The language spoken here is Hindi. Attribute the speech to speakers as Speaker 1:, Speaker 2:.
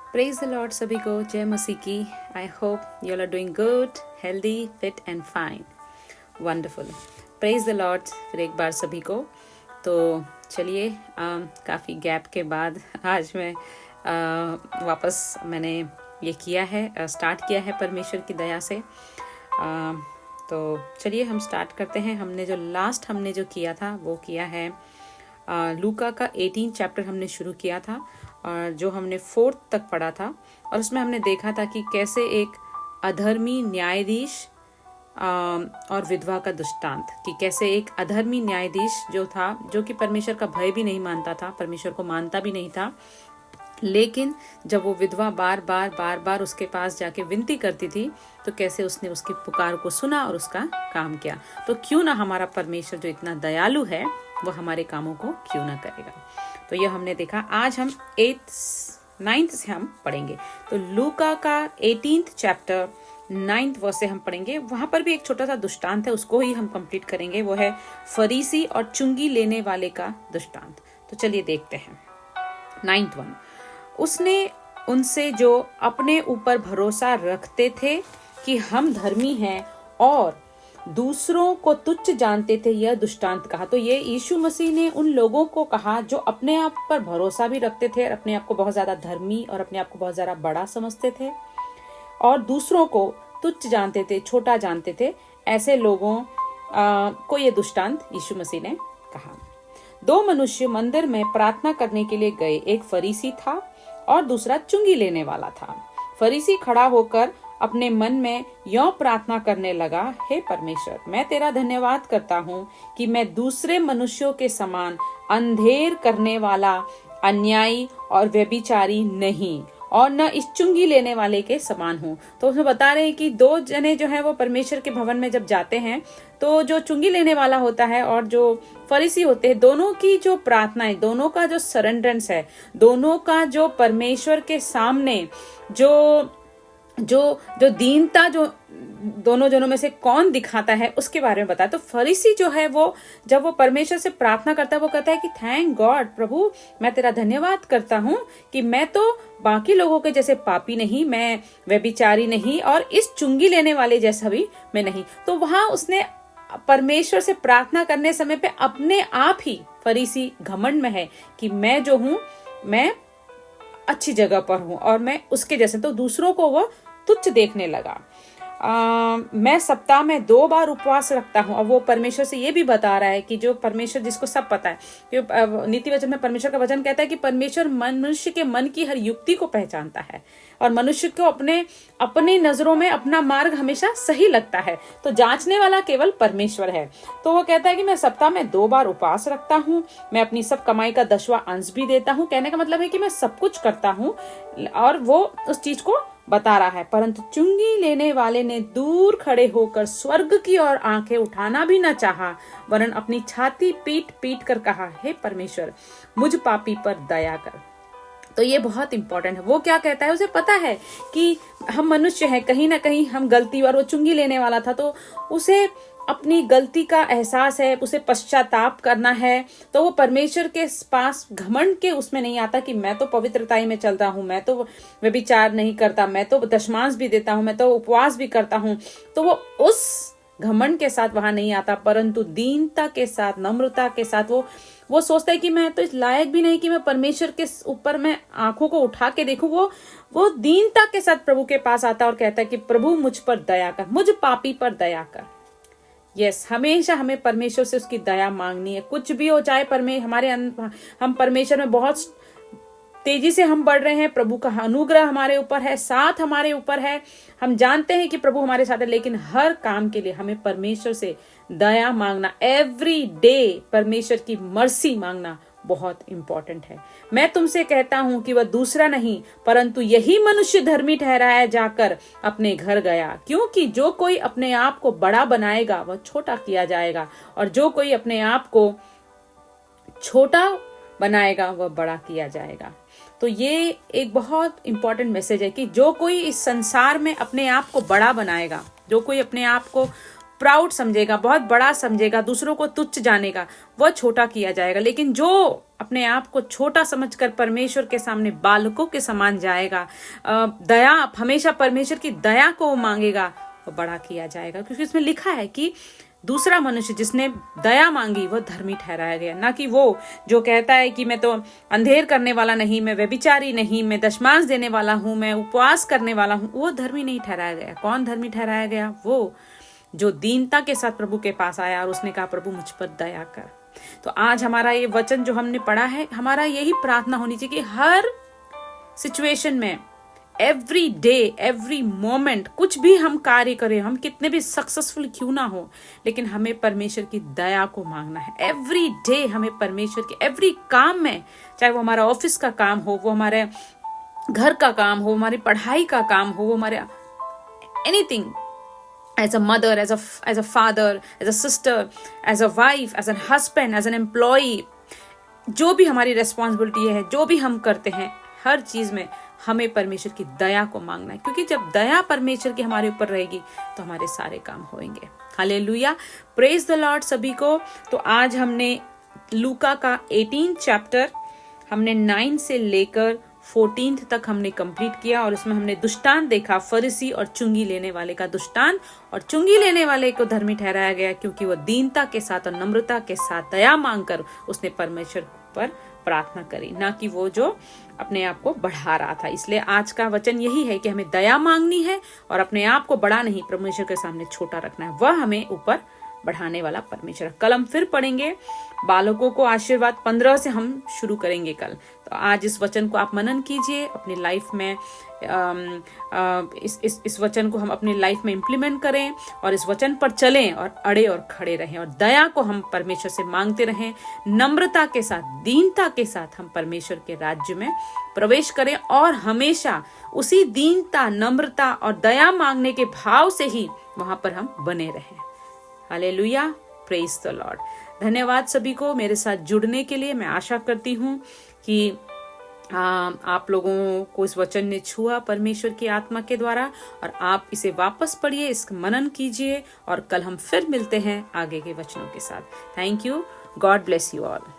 Speaker 1: प्रेज द लॉर्ड सभी को, जय मसीह की। I hope you all are doing good, healthy, fit and fine. Wonderful. Praise the lord फिर एक बार सभी को। तो चलिए, काफ़ी गैप के बाद आज मैं वापस मैंने ये किया है, स्टार्ट किया है परमेश्वर की दया से। तो चलिए हम स्टार्ट करते हैं। हमने जो किया था वो किया है लूका का 18 चैप्टर हमने शुरू किया था, और जो हमने 4 तक पढ़ा था, और उसमें हमने देखा था कि कैसे एक अधर्मी न्यायाधीश और विधवा का दृष्टांत, कि कैसे एक अधर्मी न्यायाधीश जो था, जो कि परमेश्वर का भय भी नहीं मानता था, परमेश्वर को मानता भी नहीं था, लेकिन जब वो विधवा बार बार उसके पास जाके विनती करती थी, तो कैसे उसने उसकी पुकार को सुना और उसका काम किया। तो क्यों ना हमारा परमेश्वर जो इतना दयालु है वो हमारे कामों को क्यों ना करेगा। तो ये हमने देखा। आज हम 9th से हम पढ़ेंगे। तो लूका का 18th चैप्टर 9th वर्स से हम पढ़ेंगे। वहां पर भी एक छोटा सा दृष्टांत है, उसको ही हम कंप्लीट करेंगे। वो है फरीसी और चुंगी लेने वाले का दृष्टांत। तो चलिए देखते हैं। 9th one. उसने उनसे जो अपने ऊपर भरोसा रखते थे कि हम धर्मी हैं और दूसरों को तुच्छ जानते थे, यह दृष्टांत कहा। तो ये यीशु मसीह ने उन लोगों को कहा जो अपने आप पर भरोसा भी रखते थे और अपने आप को बहुत ज्यादा धर्मी और अपने आप को बहुत ज्यादा बड़ा समझते थे और दूसरों को तुच्छ जानते थे, छोटा जानते थे। ऐसे लोगों को ये दृष्टांत यीशु मसीह ने कहा। 2 मनुष्य मंदिर में प्रार्थना करने के लिए गए। एक फरीसी था और दूसरा चुंगी लेने वाला था। फरीसी खड़ा होकर अपने मन में यों प्रार्थना करने लगा, हे परमेश्वर, मैं तेरा धन्यवाद करता हूँ कि मैं दूसरे मनुष्यों के समान अंधेर करने वाला, अन्यायी और व्यभिचारी नहीं, और न इस चुंगी लेने वाले के समान हूँ। तो उसमें बता रहे हैं कि 2 जने जो है वो परमेश्वर के भवन में जब जाते हैं, तो जो चुंगी लेने वाला होता है और जो फरीसी होते हैं, दोनों की जो प्रार्थना है, दोनों का जो सरेंडरेंस है, दोनों का जो परमेश्वर के सामने जो दीनता जो दोनों जनों में से कौन दिखाता है उसके बारे में बताया। तो फरीसी जो है वो जब वो परमेश्वर से प्रार्थना करता है, वो कहता है कि थैंक गॉड, प्रभु मैं तेरा धन्यवाद करता हूँ कि मैं तो बाकी लोगों के जैसे पापी नहीं, मैं व्यभिचारी नहीं, और इस चुंगी लेने वाले जैसा भी मैं नहीं। तो वहां उसने परमेश्वर से प्रार्थना करने समय पे अपने आप ही फरीसी घमंड में है कि मैं जो हूँ, मैं अच्छी जगह पर हूँ और मैं उसके जैसे। तो दूसरों को वो तुच्छ देखने लगा। मैं सप्ताह में 2 बार उपवास रखता हूँ। और वो परमेश्वर से ये भी बता रहा है कि जो परमेश्वर, जिसको सब पता है, कि नीति वचन में परमेश्वर का वचन कहता है कि परमेश्वर मनुष्य के मन की हर युक्ति को पहचानता है और मनुष्य को अपनी नजरों में अपना मार्ग हमेशा सही लगता है। तो जांचने वाला केवल परमेश्वर है। तो वो कहता है कि मैं सप्ताह में 2 बार उपवास रखता हूँ, मैं अपनी सब कमाई का 10वां अंश भी देता हूँ। कहने का मतलब है कि मैं सब कुछ करता हूँ, और वो उस चीज को बता रहा है। परंतु चुंगी लेने वाले ने दूर खड़े होकर स्वर्ग की ओर आंखें उठाना भी न चाहा, वरन अपनी छाती पीट पीट कर कहा, हे परमेश्वर, मुझ पापी पर दया कर। तो ये बहुत इंपॉर्टेंट है। वो क्या कहता है, उसे पता है कि हम मनुष्य हैं, कहीं ना कहीं हम गलती, और वो चुंगी लेने वाला था तो उसे अपनी गलती का एहसास है, उसे पश्चाताप करना है। तो वो परमेश्वर के पास घमंड के उसमें नहीं आता कि मैं तो पवित्रताई में चलता हूँ, मैं तो व्यभिचार नहीं करता, मैं तो दशमांश भी देता हूँ, मैं तो उपवास भी करता हूँ। तो वो उस घमंड के साथ वहां नहीं आता, परंतु दीनता के साथ, नम्रता के साथ वो सोचता है कि मैं तो इस लायक भी नहीं कि मैं परमेश्वर के ऊपर मैं आंखों को उठा के देखूं। वो दीनता के साथ प्रभु के पास आता और कहता है कि प्रभु मुझ पर दया कर, मुझ पापी पर दया कर। यस, हमेशा हमें परमेश्वर से उसकी दया मांगनी है। कुछ भी हो जाए, हम परमेश्वर में बहुत तेजी से हम बढ़ रहे हैं, प्रभु का अनुग्रह हमारे ऊपर है, साथ हमारे ऊपर है, हम जानते हैं कि प्रभु हमारे साथ है, लेकिन हर काम के लिए हमें परमेश्वर से दया मांगना, एवरी डे परमेश्वर की मर्सी मांगना बहुत इंपॉर्टेंट है। मैं तुमसे कहता हूं कि वह दूसरा नहीं परंतु यही मनुष्य धर्मी ठहराया जाकर अपने घर गया, क्योंकि जो कोई अपने आप को बड़ा बनाएगा वह छोटा किया जाएगा, और जो कोई अपने आप को छोटा बनाएगा वह बड़ा किया जाएगा। तो ये एक बहुत इंपॉर्टेंट मैसेज है कि जो कोई इस संसार में अपने आप को बड़ा बनाएगा, जो कोई अपने आप को प्राउड समझेगा, बहुत बड़ा समझेगा, दूसरों को तुच्छ जानेगा, वह छोटा किया जाएगा। लेकिन जो अपने आप को छोटा समझकर परमेश्वर के सामने बालकों के समान जाएगा, दया, हमेशा परमेश्वर की दया को मांगेगा, वो बड़ा किया जाएगा। क्योंकि इसमें लिखा है कि दूसरा मनुष्य जिसने दया मांगी वह धर्मी ठहराया गया, ना कि वो जो कहता है कि मैं तो अंधेर करने वाला नहीं, मैं व्यभिचारी नहीं, मैं दशमांश देने वाला हूं, मैं उपवास करने वाला हूं, वो धर्मी नहीं ठहराया गया। कौन धर्मी ठहराया गया? वो जो दीनता के साथ प्रभु के पास आया और उसने कहा प्रभु मुझ पर दया कर। तो आज हमारा ये वचन जो हमने पढ़ा है, हमारा यही प्रार्थना होनी चाहिए कि हर सिचुएशन में, एवरी डे, एवरी मोमेंट, कुछ भी हम कार्य करें, हम कितने भी सक्सेसफुल क्यों ना हो, लेकिन हमें परमेश्वर की दया को मांगना है। एवरी डे हमें परमेश्वर की, एवरी काम में, चाहे वो हमारा ऑफिस का काम हो, वो हमारे घर का काम हो, हमारी पढ़ाई का काम हो, वो हमारे anything, as a mother, as a father, as a sister, as a wife, as a husband, as an employee, जो भी हमारी रेस्पॉन्सिबिलिटी है, जो भी हम करते हैं, हर चीज में हमें परमेश्वर की दया को मांगना है। क्योंकि जब दया परमेश्वर की हमारे ऊपर रहेगी तो हमारे सारे काम होंगे। हालेलुया, प्रेज द लॉर्ड सभी को। तो आज हमने लूका का 18 चैप्टर हमने 9 से लेकर 14 तक हमने कंप्लीट किया, और उसमें हमने दुष्टांत देखा, फरीसी और चुंगी लेने वाले का दुष्टांत। और चुंगी लेने वाले को धर्मी ठहराया गया क्योंकि वह दीनता के साथ और नम्रता के साथ दया मांगकर उसने परमेश्वर पर प्रार्थना करी, ना कि वो जो अपने आप को बढ़ा रहा था। इसलिए आज का वचन यही है कि हमें दया मांगनी है और अपने आप को बड़ा नहीं, परमेश्वर के सामने छोटा रखना है। वह हमें ऊपर बढ़ाने वाला परमेश्वर। कल हम फिर पढ़ेंगे बालकों को आशीर्वाद, 15 से हम शुरू करेंगे कल। तो आज इस वचन को आप मनन कीजिए अपनी लाइफ में, इस वचन को हम अपनी लाइफ में इम्प्लीमेंट करें और इस वचन पर चलें और अड़े और खड़े रहें, और दया को हम परमेश्वर से मांगते रहें। नम्रता के साथ, दीनता के साथ हम परमेश्वर के राज्य में प्रवेश करें और हमेशा उसी दीनता, नम्रता और दया मांगने के भाव से ही वहां पर हम बने रहें। Hallelujah, praise the Lord. धन्यवाद सभी को मेरे साथ जुड़ने के लिए। मैं आशा करती हूँ कि आप लोगों को इस वचन ने छुआ परमेश्वर की आत्मा के द्वारा, और आप इसे वापस पढ़िए, इसका मनन कीजिए, और कल हम फिर मिलते हैं आगे के वचनों के साथ। Thank you, God bless you all.